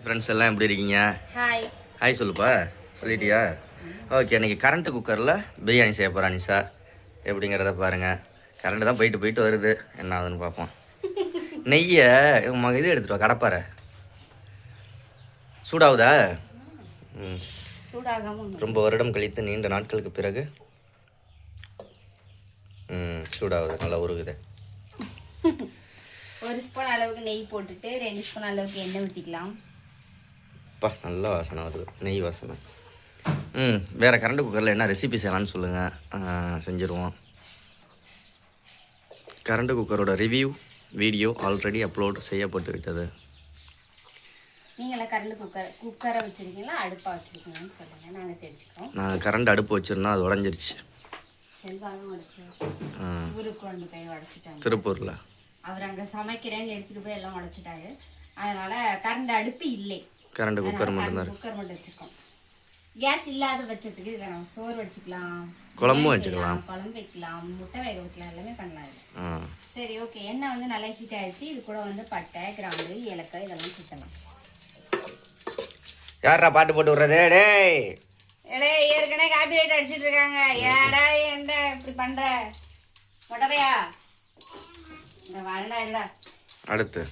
Friends எல்லாம் எப்படி இருக்கீங்க? ஹாய் ஹாய் சொல்லுப்பா. சொல்லிட்டியா? ஓகே, இன்றைக்கி கரண்ட்டு குக்கரில் பிரியாணி செய்ய போகிறா நிஷா. எப்படிங்கிறத பாருங்கள். கரண்ட்டு தான் போயிட்டு வருது, என்ன ஆகுதுன்னு பார்ப்போம். நெய்யை இது எடுத்துகிட்டு வா, கடப்பாரை சூடாகுதா? ரொம்ப வருடம் கழித்து நீண்ட நாட்களுக்கு பிறகு சூடாகுது, நல்லா உருகுது. ஒரு ஸ்பூன் அளவுக்கு நெய் போட்டுட்டு 2 ஸ்பூன் அளவுக்கு எண்ணெய் ஊற்றிக்கலாம். நல்ல வாசனை வருது, நெய் வாசனை. வேறு கரண்ட் குக்கரில் என்ன ரெசிபி செய்யலான்னு சொல்லுங்கள், செஞ்சுருவோம். கரண்ட் குக்கரோட ரிவ்யூ வீடியோ ஆல்ரெடி அப்லோட் செய்யப்பட்டு விட்டது. நீங்களே கரண்ட் குக்கரை வச்சுருக்கீங்களா அடுப்பாக வச்சுருக்கீங்கன்னு சொல்லுங்கள், நாங்கள் தெரிஞ்சுக்கிறோம். நாங்கள் கரண்ட் அடுப்பு வச்சுருந்தோம், அது உடஞ்சிருச்சு. செல்வாலும் உடச்சு ஊருக்கு கொண்டு போய் உடச்சிட்டாங்க திருப்பூரில். அவர் அங்கே சமைக்கிறேன்னு எடுத்துகிட்டு போய் எல்லாம் உடச்சிட்டாரு. அதனால் கரண்ட் அடுப்பு இல்லை, கரண்ட் குக்கர் மட்டும் வச்சுருக்கோம். கேஸ் இல்லாத பட்சத்துக்கு இதில் நம்ம சோறு வச்சுக்கலாம், குழம்பு வச்சுக்கலாம், குழம்பு வைக்கலாம், முட்டை வேக வைக்கலாம், எல்லாமே பண்ணலாம். சரி, ஓகே. எண்ணெய் வந்து நல்லா ஹீட் ஆயிடுச்சு. இது கூட வந்து பட்டை, கிராம்பு, ஏலக்காய் இதெல்லாம் சுத்தலாம். யாரா பாட்டு போட்டு விடுறது? டேய் ஏற்கனவே காப்பி ரைட் அடிச்சுட்டு இருக்காங்க. ஏடா என்ன இப்படி பண்ற மொட்டவையா? இந்த வாழடா இல்ல. அடுத்து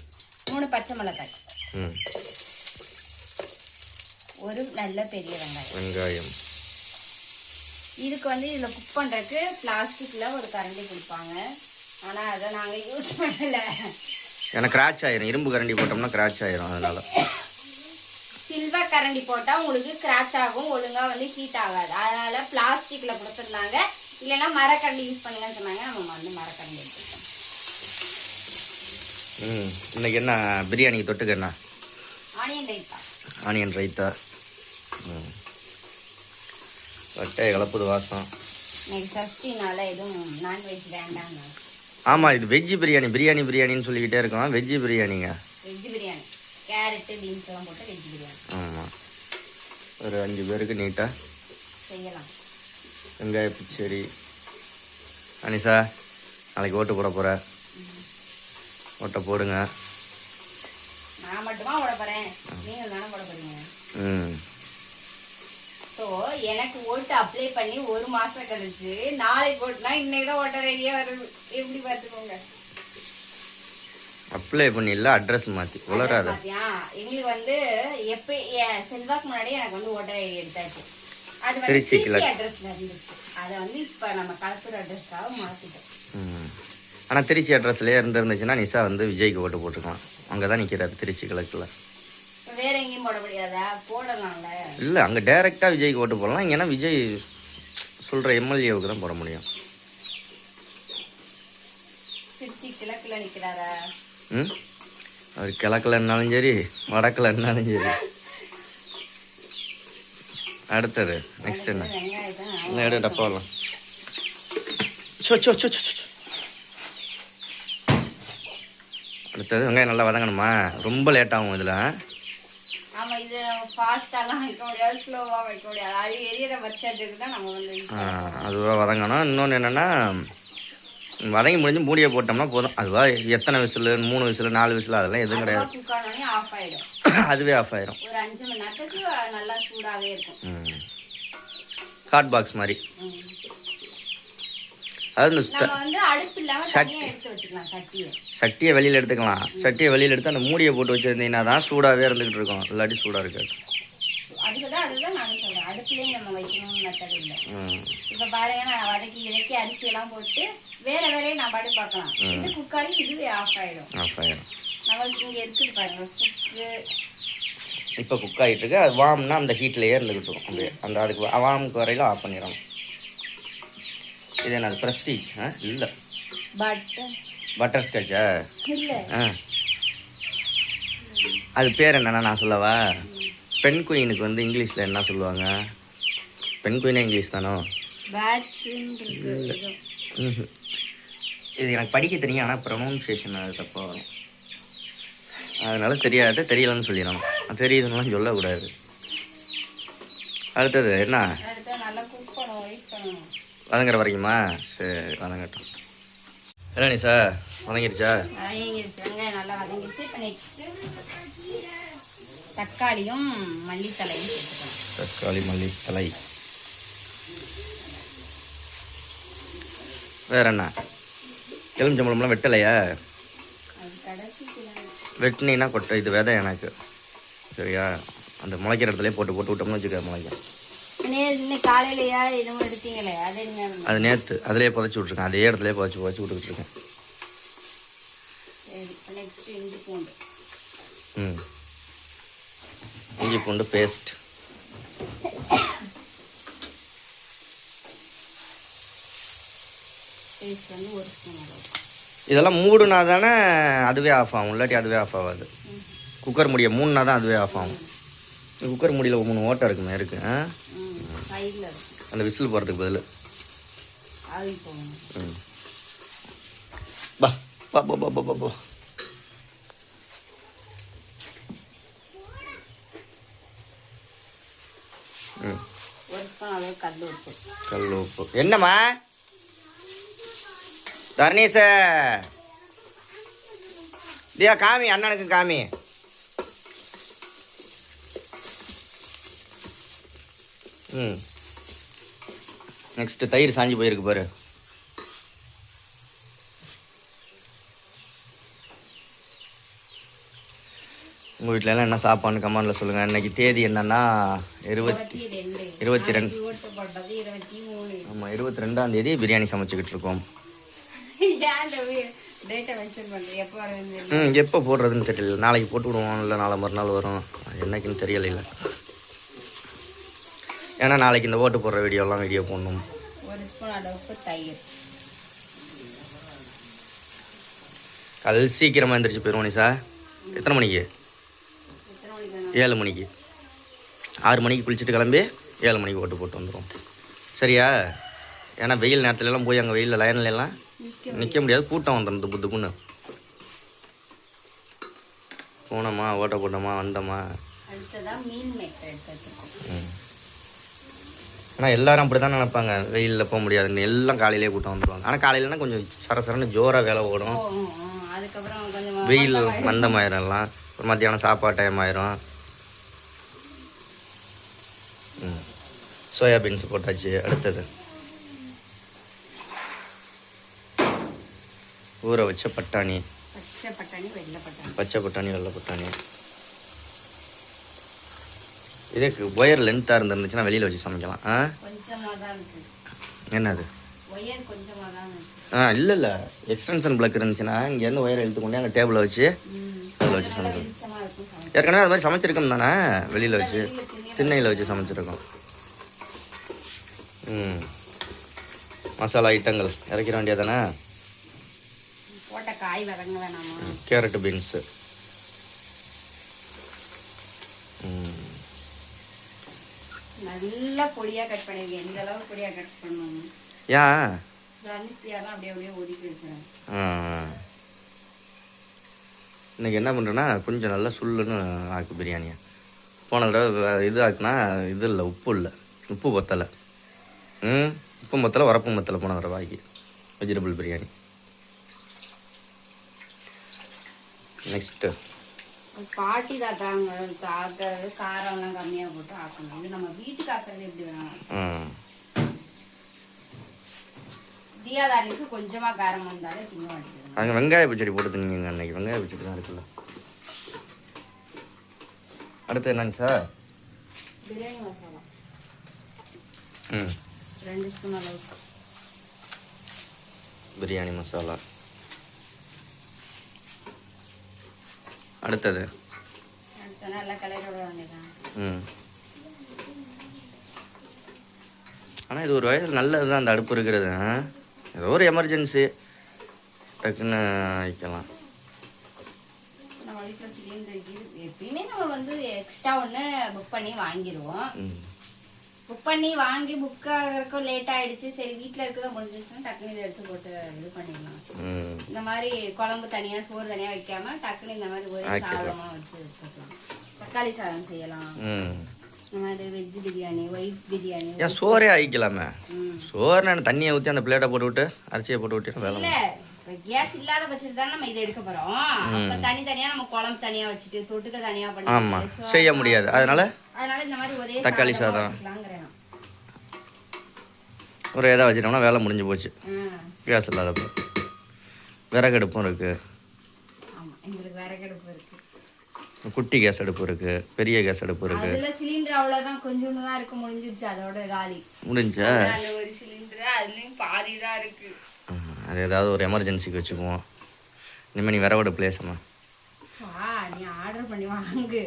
3 பச்சை மிளகாய், ஒரு நல்ல பெரிய வெங்காயம். இதுக்கு வந்து இதுல குக் பண்றதுக்கு பிளாஸ்டிக்ல ஒரு கரண்டி கொடுப்பாங்க, ஆனா அதை நாங்க யூஸ் பண்ணல. எனக்கு கிராச் ஆயிரும், இரும்பு கரண்டி போட்டோம்னா கிராச் ஆயிரும். அதனால சில்வர் கரண்டி போட்டா உங்களுக்கு கிராச் ஆகும், ஒழுங்கா வந்து ஹீட் ஆகாது. அதனால பிளாஸ்டிக்ல கொடுத்துருந்தாங்க. இல்லைன்னா மரக்கரண்டி யூஸ் பண்ணுங்கன்னு சொன்னாங்க. நம்ம வந்து மரக்கரண்டி எடுத்துக்கோம். இன்னைக்கு என்ன பிரியாணிக்கு தொட்டுக்க? என்ன? ஆனியன் ரைத்தா. ஆனியன் ரைத்தா. பட்டை கலப்புது வாசம். இன்னைக்கு சஷ்டினால எதுவும் நான்வெஜ் வேண்டாம். ஆமாம், இது வெஜ்ஜு பிரியாணி. பிரியாணின்னு சொல்லிக்கிட்டே இருக்கோம். வெஜ்ஜு பிரியாணிங்க. வெஜ்ஜு பிரியாணி, கேரட்டு பீன்ஸ் எல்லாம் போட்டு வெஜ் பிரியாணி. ஆமாம், ஒரு 5 பேருக்கு நீட்டாக செய்யலாம். வெங்காய பிச்சடி. அனிஷா, நாளைக்கு ஓட்டு போட போகிற, ஓட்டை போடுங்க. நான் மட்டுமா ஓட போகிறேன், நீங்கள் தானே போட போகிறீங்க. ஸோ எனக்கு ஓட்டு அப்ளை பண்ணி 1 மாதம் கழிச்சு நாளைக்கு ஓட்டுனா இன்னைக்கு தான் ஓட்ட ரெடியாக வருது. எப்படி பார்த்துக்கோங்க. அப்ளை பண்ணிடல, அட்ரஸ் மாற்றி உளராத. எங்களுக்கு வந்து எப்போ செல்வாக்கு முன்னாடியே எனக்கு வந்து ஓட்டர் ஐடி எடுத்தாச்சு. அது வந்து திருச்சி அட்ரஸ்ல இருந்துச்சு. அதை வந்து இப்போ நம்ம களத்தூர் அட்ரஸ்க்காக மாற்றிட்டோம். ஆனால் திருச்சி அட்ரஸ்லேயே இருந்துச்சுன்னா நிஷா வந்து விஜய்க்கு ஓட்டு போட்டுக்கலாம். அங்கே தான் நிற்கிறாரு, திருச்சி கிழக்கில். வேற எங்கேயும் போட முடியாதா? போடலாம்ல. இல்லை, அங்கே டைரெக்டாக விஜய்க்கு ஓட்டு போடலாம். இங்கேனா விஜய் சொல்கிற எம்எல்ஏவுக்கு தான் போட முடியும். திருச்சி கிழக்கில் நிற்கிறாரா? அவர் கிழக்கில் இருந்தாலும் சரி, வடக்கில் இருந்தாலும் சரி. அடுத்தது நெக்ஸ்ட் என்ன? என்ன எடு டப்பாலாம். அடுத்தது வெங்காயம் நல்லா வதங்கணுமா? ரொம்ப லேட் ஆகும் இதில். ஆமா, இது ஃபாஸ்ட்டாலாம் வைக்க முடியாது, ஸ்லோவாக வைக்க முடியாது. அது எரியற பட்சத்துக்கு தான் நம்ம வந்து அதுவாக வதங்கணும். இன்னொன்று என்னென்னா, வதங்கி முடிஞ்சு மூடியை போட்டோம்னா போதும். அதுவாக எத்தனை விசில், 3 விசில் 4 விசில் அதெல்லாம் எதுவும் கிடையாது. ஆஃப் ஆகிடும். அதுவே ஆஃப் ஆயிரும். ஒரு 5 மணி நேரத்துக்கு நல்லா சூடாகவே இருக்கும். ஹாட் பாக்ஸ் மாதிரி. அது சட்டியை வெளியில் எடுத்துக்கலாம். சட்டியை வெளியில் எடுத்து அந்த மூடியை போட்டு வச்சுருந்தீங்கன்னா தான் சூடாகவே இருந்துக்கிட்டு இருக்கோம், இல்லாட்டி சூடாக இருக்காது. அதுதான் நான் சொல்கிறேன், அடுப்புலேயும் நம்ம வைக்கணும்னு மெத்தட் இல்லை. இப்போ பாருங்க, நான் வதக்கி இறக்கி அரிசியெல்லாம் போட்டு வேற வேலையை நான் பாட்டு பார்க்கலாம். இது குக்காரி, இதுவே ஆஃப் ஆகிடும். நம்மளுக்கு இங்கே இருக்குது பாருங்க குக்கு. இப்போ குக் ஆகிட்டு இருக்கு. அது வாம்னா அந்த ஹீட்லேயே இருந்துக்கிட்டு இருக்கும். அப்படியே அந்த அதுக்கு வாமுக்கு வரையில ஆஃப் பண்ணிடலாம். இது என்னது? ப்ரெஸ்டீஜ்? இல்லை, பட்டர் ஸ்காட்சா? இல்லை, அது பேர் என்னன்னா நான் சொல்லவா? பெண் குயினுக்கு வந்து இங்கிலீஷில் என்ன சொல்லுவாங்க? பெண் குயினே இங்கிலீஷ் தானோ? இது எனக்கு படிக்க தெரியும், ஆனால் ப்ரொனவுன்சியேஷன் அது தப்பாக வரும். அதனால தெரியலன்னு சொல்லிடணும். தெரியுதுன்னு சொல்லக்கூடாது. அடுத்தது என்ன? வதங்குற வரைக்குமா? சரி, வதங்கட்டும். என்ன நிஷா, வதங்கிடுச்சா? வெங்காயம் நல்லா வதங்கிடுச்சு. இப்போ நெக்ஸ்ட்டு தக்காளியும் மல்லித்தலையும் சேர்த்துக்கலாம். தக்காளி மல்லித்தலை. வேற என்ன? எலுமிச்சம்பழம்லாம் வெட்டலையா? அது கடைசி வெட்டினீங்கன்னா கொட்டை இது விதை எனக்கு. சரியா? அந்த முளைக்கிற இடத்துல போட்டு விட்டோம்னு வச்சுக்க முளைக்கும். இன்னைக்கு காலையிலையா எதுவும் எடுத்தீங்களே அது என்ன? அது நேற்று அதிலே புதைச்சி விட்ருக்கேன். அதே இடத்துல புதைச்சி விட்டுக்கிட்டு இருக்கேன். சரி, நெக்ஸ்ட் இஞ்சி பூண்டு. இஞ்சி பூண்டு பேஸ்ட். பேஸ்ட் வந்து 1 ஸ்பூன் அளவு. இதெல்லாம் மூடுனா தானே அதுவே ஆஃப் ஆகும், இல்லாட்டி அதுவே ஆஃப் ஆகாது. குக்கர் முடிய மூணுனா தான் அதுவே ஆஃப் ஆகும். குக்கர் முடியல 3 ஓட்டை இருக்குமே இருக்கு. அந்த விசில் போகிறதுக்கு பதில் பா பா பா பா பா பா. கல் உப்பு. என்னம்மா தர்ணீச தியா காமி, அண்ணனுக்கு காமி. நெக்ஸ்ட் தயிர் சாஞ்சி போயிருக்கு பாரு. உங்கள் வீட்டிலலாம் என்ன சாப்பாடுன்னு கமெண்டில் சொல்லுங்கள். இன்றைக்கி தேதி என்னன்னா 22. ஆமாம், 22ஆம் தேதி பிரியாணி சமைச்சிக்கிட்டு இருக்கோம். எப்போ போடுறதுன்னு தெரியல. நாளைக்கு போட்டு விடுவோம், இல்லை நாளை மறுநாள் வரும். என்னைக்குன்னு தெரியல. இல்லை ஏன்னா நாளைக்கு இந்த ஓட்டு போடுற வீடியோ போடணும். 1 ஸ்பூன் அளவுக்கு தயிர். காலையில் சீக்கிரமாக எழுந்திரிச்சு போயிடுவோம் நிஷா. எத்தனை மணிக்கு? 7 மணிக்கு. 6 மணிக்கு குளிச்சுட்டு கிளம்பி 7 மணிக்கு ஓட்டு போட்டு வந்துடும். சரியா? ஏன்னா வெயில் நேரத்துலலாம் போய் அங்கே வெயிலில் லைன்லாம் நிற்க முடியாது, கூட்டம் வந்துடும் புத்துக்குன்னு. போனோமா, ஓட்ட போட்டோமா, வந்தோமா. ஆனால் எல்லாரும் அப்படி தான் நினைப்பாங்க, வெயிலில் போக முடியாதுன்னு. எல்லாம் காலையிலே கூட்டம் வந்துடுவாங்க. ஆனால் காலையிலனா கொஞ்சம் சரசரன்னு ஜோராக வேலை ஓடும். வெயில் மந்தமாயிரும். எல்லாம் ஒரு மத்தியானம் சாப்பாடு டைம் ஆயிரும். சோயாபீன்ஸ் போட்டாச்சு. அடுத்தது ஊற வச்ச பட்டாணி. பச்சை பட்டாணி, வெள்ளை பட்டாணி. இதுக்கு ஒயர் லென்த்தாக இருந்துச்சுன்னா வெளியில் வச்சு சமைக்கலாம். என்னது? இல்லை எக்ஸ்டென்ஷன் பிளக் இருந்துச்சுன்னா இங்கேருந்து ஒயரை இழுத்துக்கொண்டே அங்கே டேபிளில் வச்சு அதில் வச்சு சமைக்கலாம். ஏற்கனவே அது மாதிரி சமைச்சிருக்கோம் தானே, வெளியில் வச்சு திண்ணையில் வச்சு சமைச்சிருக்கோம். மசாலா ஐட்டங்கள் இறக்கிற வேண்டியதானே. Carrot, beans. நல்லா பொடியா கட் பண்ணிருக்கேன். இந்த அளவுக்கு பொடியா கட் பண்ணணும். ஏன் அப்படியே ஒதுக்கி வச்சிருக்கேன். இன்னைக்கு என்ன பண்ணுறேன்னா கொஞ்சம் நல்லா சுள்ளுன்னு ஆக்கு பிரியாணியை. போன தடவை இது ஆக்குனா இது இல்லை, உப்பு இல்லை, உப்பு பத்தலை. உப்பும் பத்தலை, உரப்பும் பத்தலை போன தடவை ஆக்கி வெஜிடபிள் பிரியாணி. நெக்ஸ்ட்டு பாட்டி தாத்தாங்க ஆக்குறது காரம்லாம் கம்மியாக போட்டு ஆக்கணும். இது நம்ம வீட்டுக்கு ஆக்குறது எப்படி வேணாம். தியாதாரிக்கு கொஞ்சமாக காரம் வந்தாலே திங்க மாட்டேங்குது. அங்கே வெங்காய பச்சடி போட்டு திங்க. அன்னைக்கு வெங்காய பச்சடி தான் இருக்குல்ல. அடுத்து என்னங்க சார்? பிரியாணி மசாலா 2 ஸ்பூன் அளவுக்கு. பிரியாணி மசாலா. அடுத்தது நல்லா கலரோட வேண்டியதான். ஆனால் இது ஒரு வயதில் நல்லது தான் அந்த அடுப்பு இருக்கிறது. ஏதோ ஒரு எமர்ஜென்சி டக்குன்னு வைக்கலாம். நம்ம வீட்டில் சிலிண்டர் எப்பயுமே நம்ம வந்து எக்ஸ்ட்ரா ஒன்று புக் பண்ணி வாங்கிடுவோம். புக் பண்ணி வாங்கி புக் ஆகிறதுக்கும் லேட் ஆயிடுச்சு. சரி வீட்டில் இருக்கிறத முடிஞ்சிச்சுன்னா டக்குனு இதை எடுத்து போட்டு இது பண்ணிடலாம். இந்த மாதிரி குழம்பு தனியா சோறு தனியா வைக்காம டக்குனு இந்த மாதிரி ஒரே சாதமா வச்சுக்கலாம். தக்காளி சாதம் செய்யலாம். இந்த மாதிரி வெஜ் பிரியாணி, ஒயிட் பிரியாணி. ஏன் சோறே ஆகிக்கலாமே. சோறு நான் தண்ணியை ஊற்றி அந்த பிளேட்டை போட்டு விட்டு அரிசியை போட்டு விட்டு வேலை. இப்போ கேஸ் இல்லாத பட்சத்தில் தான் நம்ம இதை எடுக்க போறோம். அப்போ தனித்தனியா நம்ம குழம்பு தனியா வச்சுட்டு தொட்டுக்க தனியா பண்ணி ஆமாம் செய்ய முடியாது. அதனால இந்த மாதிரி ஒரே தக்காளி சாதம் வச்சுக்கலாங்கிறேன். ஒரு எதாவது வச்சுட்டோம்னா வேலை முடிஞ்சு போச்சு. கேஸ் இல்லாதப்போ விறகடுப்பும் இருக்குது. ஆமாம், எங்களுக்கு விறகடுப்பு இருக்கு. குட்டி கேஸ் அடுப்பு இருக்குது, பெரிய கேஸ் அடுப்பு இருக்குது. அதில் சிலிண்டர் அவ்வளோதான், கொஞ்சோண்டு தான் இருக்கு, முடிஞ்சிருச்சு. அதோட காலி முடிஞ்சா அந்த ஒரு சிலிண்டர் அதுலேயும் பாதி தான் இருக்கு. அது ஏதாவது ஒரு எமர்ஜென்சிக்கு வச்சுக்குவோம். இனிமேல் நீ விறகடுப்புலையே சம்மா. நீ ஆர்டர் பண்ணி வாங்கு.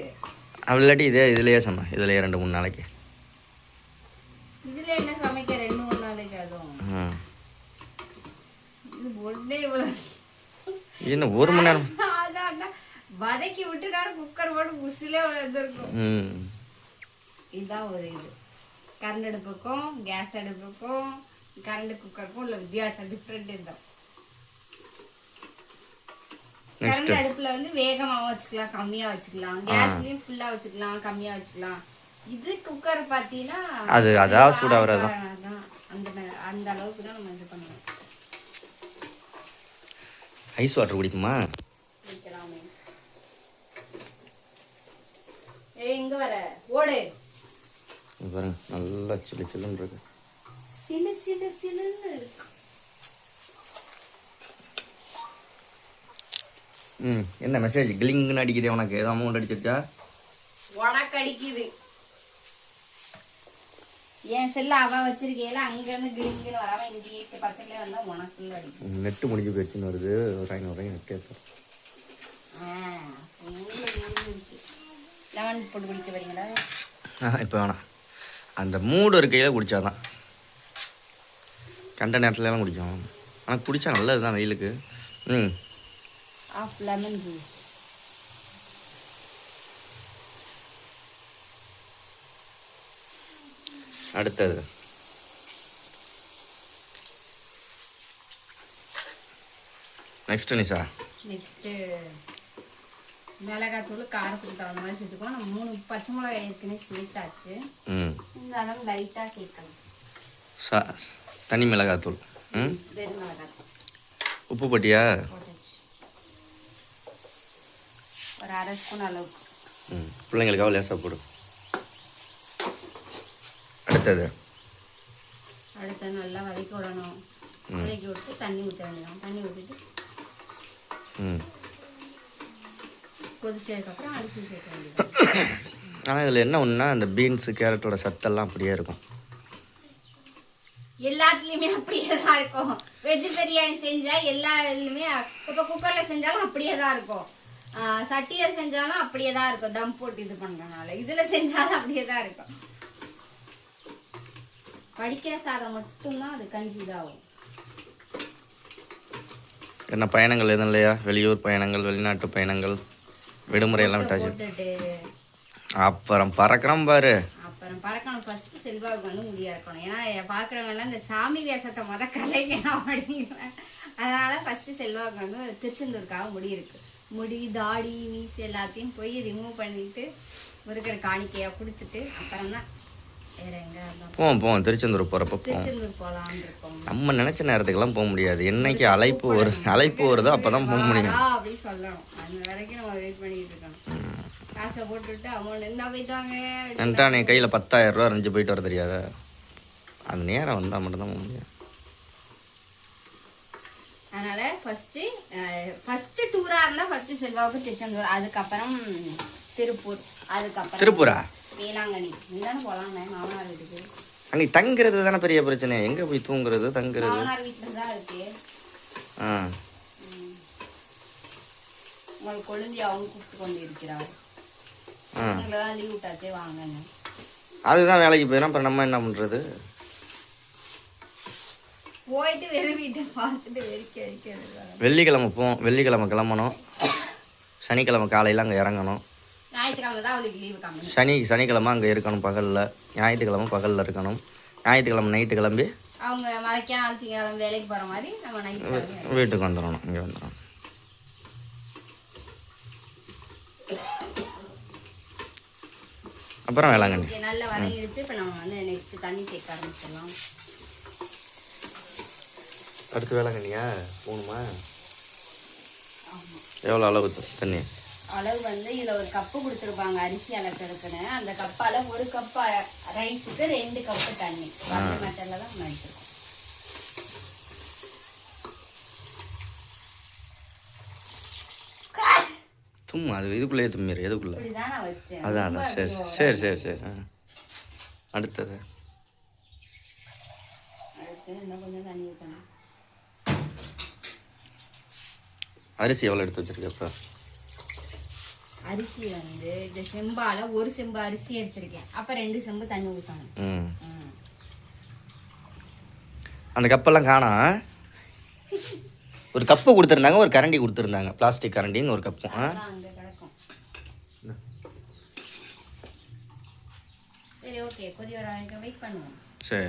அப்படி இல்லாட்டி இதுலேயே சம்மா, இதுலேயே 2-3 நாளைக்கு. இதில் என்ன சமைக்க 2-3 நாளைக்கு? அதுவும் இது ஒன்றே இவ்வளோ இன்னும் 1 மணி நேரம் அதான் வதக்கி விட்டுட்டாரு. குக்கர் போட்டு குசிலே வந்துருக்கும். இதுதான் ஒரு இது. கரண்ட் அடுப்புக்கும் கேஸ் அடுப்புக்கும் கரண்ட் குக்கருக்கும் உள்ள வித்தியாசம் டிஃப்ரெண்ட் இதுதான். கரண்ட் அடுப்புல வந்து வேகமாவும் வச்சுக்கலாம், கம்மியா வச்சுக்கலாம். கேஸ்லயும் ஃபுல்லா வச்சுக்கலாம், கம்மியா வச்சுக்கலாம். இது குக்கர் பாத்தீங்கன்னா அது அதாவது சூடா வரது அந்த அளவுக்கு தான் நம்ம இது பண்ணணும். ஐஸ் வாட்டர் குடிக்குமா? குடிக்கலாமே. எங்க வர ஓடு பாருங்க, நல்லா சில்லு சில்லுன்னு இருக்கு. சிலு சிலு சிலுன்னு இருக்கு. என்ன மெசேஜ் கிளிங்னு அடிக்குது? உனக்கு ஏதோ அமௌண்ட் அடிச்சிருக்கா? உனக்கு அடிக்குது. என் செல்ல அவ வச்சிருக்கேல, அங்க இருந்து கிளிங்னு வராம இங்கே பக்கத்துல வந்தா உனக்குள்ள அடிக்கும். நெட் முடிஞ்சு போச்சுன்னு வருது. ஒரு 500 நெட் ஏற்படும். லெமன் போட்டு குடிக்க வரீங்களா? இப்போ வேணாம், அந்த மூடு இருக்கையில் குடித்தாதான். கண்ட நேரத்துலலாம் குடிக்கும். ஆனால் குடித்தா நல்லது தான் வெயிலுக்கு. Half lemon juice. அடுத்தது நெக்ஸ்ட் நிஷா. நெக்ஸ்ட்டு மிளகாத்தூள் காரத்துக்கு தகுந்த மாதிரி சேர்த்துக்கோ. நம்ம 3 பச்சை மிளகாய் ஏற்கனவே சேர்த்தாச்சு. இருந்தாலும் லைட்டாக சேர்க்கணும். தனி மிளகாத்தூள், வெறும் மிளகாத்தூள். உப்பு போட்டியா? போட்டாச்சு. ஒரு 1/2 ஸ்பூன் அளவுக்கு. பிள்ளைங்களுக்காக லேசாக போடு. அடுத்தது நல்லா வதக்கி விடணும். வதக்கி விட்டு தண்ணி ஊற்ற வேண்டியதான். தண்ணி ஊற்றிட்டு கொதிச்சதுக்கப்புறம் அரிசி சேர்க்க வேண்டியது. ஆனால் இதில் என்ன ஒன்றுனா, அந்த பீன்ஸு கேரட்டோட சத்தெல்லாம் அப்படியே இருக்கும். எல்லாத்துலேயுமே அப்படியே தான் இருக்கும். வெஜ் பிரியாணி செஞ்சால் எல்லா இதுலையுமே, இப்போ குக்கரில் செஞ்சாலும் அப்படியே தான் இருக்கும். சட்டியை செஞ்சாலும் அப்படியே தான் இருக்கும். தம் போட்டு இது பண்ணுறதுனால இதில் செஞ்சாலும் அப்படியே தான் இருக்கும். படிக்கிற சாதம் மட்டும்தான் அது கஞ்சி இதாகும். என்ன பயணங்கள் எதுவும் இல்லையா? வெளியூர் பயணங்கள், வெளிநாட்டு பயணங்கள், விடுமுறை எல்லாம் விட்டாச்சு. அப்புறம் பறக்கிறோம் பாரு. அப்புறம் பறக்கணும். ஃபர்ஸ்ட் செல்வாவுக்கு வந்து முடியா இருக்கணும். ஏன்னா பார்க்குறவங்க எல்லாம் இந்த சாமி வேஷத்தை கலைக்கணும் அப்படிங்கிறேன். அதனால ஃபர்ஸ்ட் செல்வாவுக்கு வந்து திருச்செந்தூருக்காக முடி இருக்கு. முடி, தாடி, மீசு எல்லாத்தையும் போய் ரிமூவ் பண்ணிட்டு இருக்கிற காணிக்கையா கொடுத்துட்டு அப்புறம் தான் வேற எங்க போவோம். திருச்செந்தூர் போகிறப்ப திருச்செந்தூர் போகலான்னு இருக்கோம். நம்ம நினைச்ச நேரத்துக்கெல்லாம் போக முடியாது. என்னைக்கு அழைப்பு வருதோ அப்பதான் போக முடியும். அப்படி சொல்லணும். அந்த வரைக்கும் நம்ம வெயிட் பண்ணிட்டு இருக்கணும். காசை போட்டுவிட்டு அமௌண்ட் இருந்தா போயிட்டாங்க. நீ கையில் 10,000 ரூபா இருந்துச்சு போயிட்டு வர தெரியாத? அந்த நேரம் வந்தால் மட்டும்தான் போக முடியும். அதனால ஃபர்ஸ்ட் டூரா இருந்தா ஃபர்ஸ்ட் செல்வாவுக்கு திருச்செந்தூர், அதுக்கப்புறம் திருப்பூர், அதுக்கப்புறம் திருப்பூரா வேளாங்கண்ணி. இந்தானே போகலாம் மாமனார் வீட்டுக்கு. அங்கே தங்குறது தானே பெரிய பிரச்சனை. எங்கே போய் தூங்குறது? தங்குறது மாமனார் வீட்டில் தான் இருக்கு. உங்களுக்கு கொழுந்தி அவங்க கூப்பிட்டு கொண்டு இருக்கிறார். தான் லீவ் விட்டாச்சே வாங்கன்னு. அதுதான் வேலைக்கு போயிடும். அப்புறம் நம்ம என்ன பண்ணுறது? போயிட்டு வெறும் வீட்டை பார்த்துட்டு வெறிக்க வெள்ளிக்கிழமை போவோம். வெள்ளிக்கிழமை கிளம்பணும். சனிக்கிழமை காலையில் அங்கே இறங்கணும். ஞாயிற்றுக்கிழமை தான் அவளுக்கு லீவு. சனிக்கிழமை அங்கே இருக்கணும் பகலில். ஞாயிற்றுக்கிழமை பகலில் இருக்கணும். ஞாயிற்றுக்கிழமை நைட்டு கிளம்பி அவங்க மறைக்கான திங்கக்கிழமை வேலைக்கு போகிற மாதிரி நம்ம நைட்டு வீட்டுக்கு வந்துடணும். இங்கே வந்துடணும். அப்புறம் வேளாங்கண்ணி நல்லா வதங்கிடுச்சு. இப்போ நம்ம வந்து நெக்ஸ்ட் தண்ணி சேர்க்க ஆரம்பிச்சிடலாம். அடுத்து வேளாங்கண்ணியா போகணுமா? ஆமா. எவ்வளோ அளவு தண்ணி? அளவு வந்து இதில் ஒரு கப்பு கொடுத்துருப்பாங்க அரிசி அளக்கிறதுக்குன்னு. அந்த கப்பால் ஒரு கப் ரைஸுக்கு 2 கப்பு தண்ணி. மட்டரில் தான் நம்ம எடுத்துருக்கோம். தும்மா அது இதுக்குள்ளேயே தும்மிடு. எதுக்குள்ளே? இப்படிதான் நான் வச்சேன். அதான் சரி சரி சரி சரி. அடுத்தது இன்னும் கொஞ்சம் தண்ணி ஊற்றணும். அரிசி எவ்வளோ எடுத்து வச்சிருக்கப்ப? அரிசி வந்து இந்த செம்பால ஒரு செம்பு அரிசி எடுத்திருக்கேன். அப்ப 2 செம்பு தண்ணி ஊற்றணும். அந்த கப்பெல்லாம் காணோம். ஒரு கப்பு கொடுத்துருந்தாங்க, ஒரு கரண்டி கொடுத்துருந்தாங்க, பிளாஸ்டிக் கரண்டின்னு ஒரு கப்பு. அங்கே கிடக்கும். சரி ஓகே, கொதி வர வரைக்கும் வெயிட் பண்ணுவோம். சரி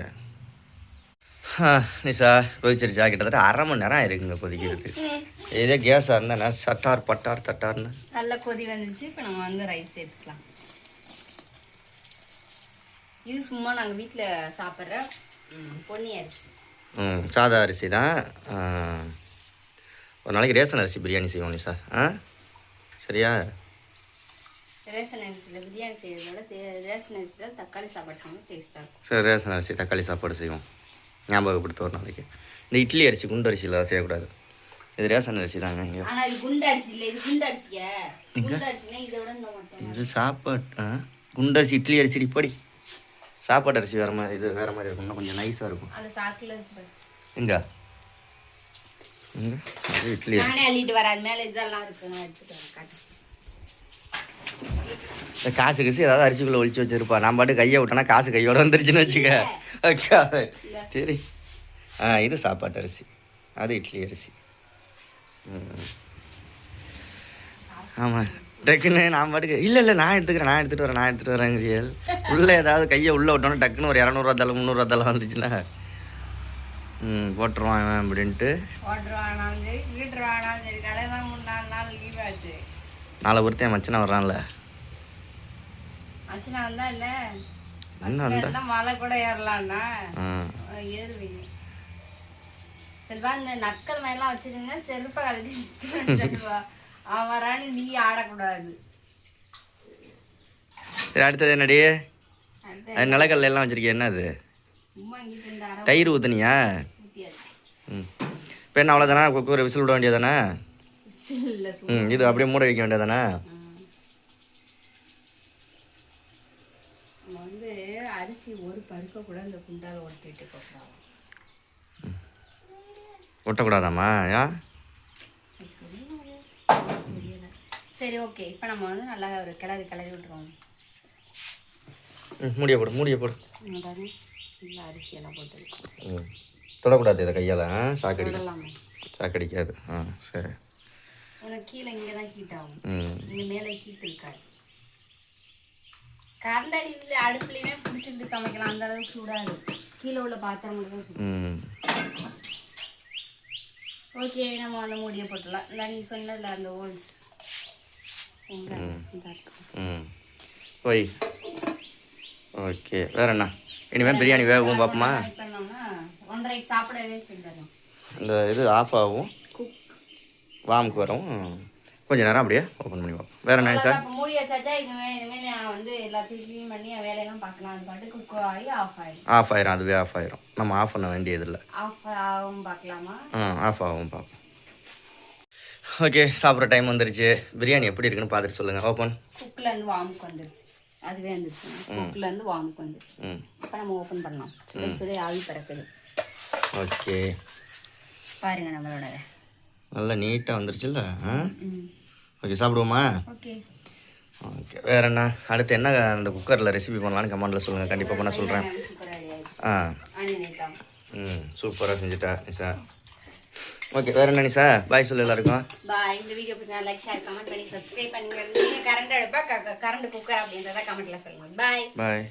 நிஷா, கொதிச்சிருச்சா? கிட்டத்தட்ட 1/2 மணி நேரம் ஆயிருக்குங்க கொதிக்கிறதுக்கு. இதே கேஸாக இருந்தால் சட்டார் பட்டார் தட்டார்னு நல்ல கொதி வந்துச்சு. இப்போ நம்ம வந்து ரைஸ் சேர்த்துக்கலாம். இது சும்மா நாங்கள் வீட்டில் சாப்பிட்ற பொன்னி அரிசி. சாதா அரிசி தான். ஒரு நாளைக்கு ரேஷன் அரிசி பிரியாணி செய்வோம் நிஷா. சரியா? ரேஷன் அரிசியில் பிரியாணி செய்கிறத ரேஷன் அரிசியில் தக்காளி சாப்பாடு செய்யணும், டேஸ்ட்டாக இருக்கும். சரி, ரேஷன் அரிசி தக்காளி சாப்பாடு செய்வோம். ஞாபகப்படுத்த ஒரு நாளைக்கு. இந்த இட்லி அரிசி குண்டு அரிசியில் செய்யக்கூடாது. இது ரேஷன் அரிசி தாங்க. இங்கே ஆனால் இது குண்டு அரிசி இல்லை, இது குண்டு அரிசியா? குண்டு அரிசினா இதை விட இன்னும் இது சாப்பாடு. குண்டு அரிசி இட்லி அரிசி இப்படி. சாப்பாடு அரிசி வேறு மாதிரி, இது வேறு மாதிரி இருக்கும், இன்னும் கொஞ்சம் நைஸாக இருக்கும். அந்த சாக்கில் இருக்கு எங்க இது இட்லி அரிசி. நானே அள்ளிட்டு வராது, மேலே இதெல்லாம் இருக்கு, நான் எடுத்துட்டு வரேன் காட்டு. காசு கீசு ஏதாவது அரிசிக்குள்ளே ஒழிச்சு வச்சிருப்பா. நான் பாட்டு கையை விட்டேன்னா காசு கையோட வந்துருச்சுன்னு வச்சுக்க. ஓகே சரி. இது சாப்பாட்டு அரிசி, அது இட்லி அரிசி. ஆமாம், டக்குன்னு நான் பாட்டுக்கு இல்லை நான் எடுத்துகிட்டு வரேன். உள்ளே ஏதாவது கையை உள்ளே விட்டோன்னா டக்குன்னு ஒரு 200 ரூபா தலை 300 ரூபா தலை வந்துச்சுன்னா போட்டுருவான் அப்படின்ட்டு. நாளை பொறுத்தேன் மச்சனை வர்றான்ல. மச்சனை வந்தா இல்லை மழை கூட ஏறலான்னா ஏறுவீங்க. செல்வா, இந்த நக்கல் மாதிரிலாம் வச்சிருங்க, செருப்பை கலட்டி செல்வா. அவன் வரான்னு நீ ஆடக்கூடாது. சரி, அடுத்தது என்னடி? அது நிலக்கல்ல எல்லாம் வச்சிருக்கேன். என்ன அது? தயிர் ஊற்றுனியா? இப்போ என்ன அவ்வளோதானே? குக்கர் விசில் விட வேண்டியதானே? இது அப்படியே மூட வைக்க வேண்டியதானே? வந்து அரிசி ஒரு பருக்க கூட இந்த குண்டால ஒட்டிட்டு போட்டுறாங்க. ஒட்டக்கூடாதாம்மா? ஏன்? சரி ஓகே, இப்போ நம்ம வந்து நல்லா ஒரு கிளறி விட்டுருவோம். மூடிய போடு. பாருங்க, நல்லா அரிசியெல்லாம் போட்டு தொடக்கூடாது இதை கையால். சாக்கடிக்காது. சரி. உனக்கு கீழே இங்கே தான் ஹீட் ஆகும், இங்கே மேலே ஹீட் இருக்காது. கரண்ட் அடுப்புலையுமே பிடிச்சிட்டு சமைக்கலாம், அந்த அளவுக்கு சூடாது. கீழே உள்ள பாத்திரம் தான் சூடு. ஓகே, நம்ம அந்த மூடியை போட்டுடலாம். இல்லை நீ சொன்னதில்ல அந்த ஹோல்ஸ் போய். ஓகே, வேற என்ன? இனிமேல் பிரியாணி வேகவும் பார்ப்போமா? பண்ணோம்னா 1:30 சாப்பிடவே செஞ்சிடலாம். இந்த இது ஆஃப் ஆகும், வாமுக்கு வரும். கொஞ்ச நேரம் அப்படியே ஓப்பன் பண்ணி பார்ப்போம். வேற என்ன சார்? மூடி வச்சாச்சா? இனிமேல் நான் வந்து எல்லாத்தையும் க்ளீன் பண்ணி வேலையெல்லாம் பார்க்கலாம். அது பாட்டு குக் ஆகி ஆஃப் ஆயிடும். அதுவே ஆஃப் ஆயிரும். நம்ம ஆஃப் பண்ண வேண்டியதில்லை. ஆஃப் ஆகும் பார்க்கலாமா? ஆஃப் ஆகும் பார்ப்போம். ஓகே, சாப்பிட்ற டைம் வந்துருச்சு. பிரியாணி எப்படி இருக்குன்னு பார்த்துட்டு சொல்லுங்கள். ஓப்பன். குக்கிலேருந்து வாமுக்கு வந்துருச்சு. அதுவே வந்துருச்சு. குக்கிலேருந்து வாமுக்கு வந்துருச்சு. இப்போ நம்ம ஓப்பன் பண்ணலாம். சுட ஆவி பறக்குது. ஓகே, பாருங்க நம்மளோட நல்லா நீட்டாக வந்துருச்சுல்ல. ஓகே, சாப்பிடுவோமா? ஓகே. வேற என்ன? அடுத்து என்ன அந்த குக்கரில் ரெசிபி பண்ணலான்னு கமெண்டில் சொல்லுங்கள். கண்டிப்பாக பண்ண சொல்கிறேன். சூப்பராக செஞ்சுட்டா நிஷா. ஓகே, வேற என்ன நிஷா? பாய் சொல்லு எல்லாருக்கும். பாய். இந்த வீடியோ பிடிச்சா லைக், ஷேர், கமெண்ட் பண்ணி சப்ஸ்கிரைப் பண்ணுங்க. நீங்க கரண்ட் அடுப்பா கரண்ட் குக்கர் அப்படின்றத கமெண்ட்ல சொல்லுங்க. பாய்.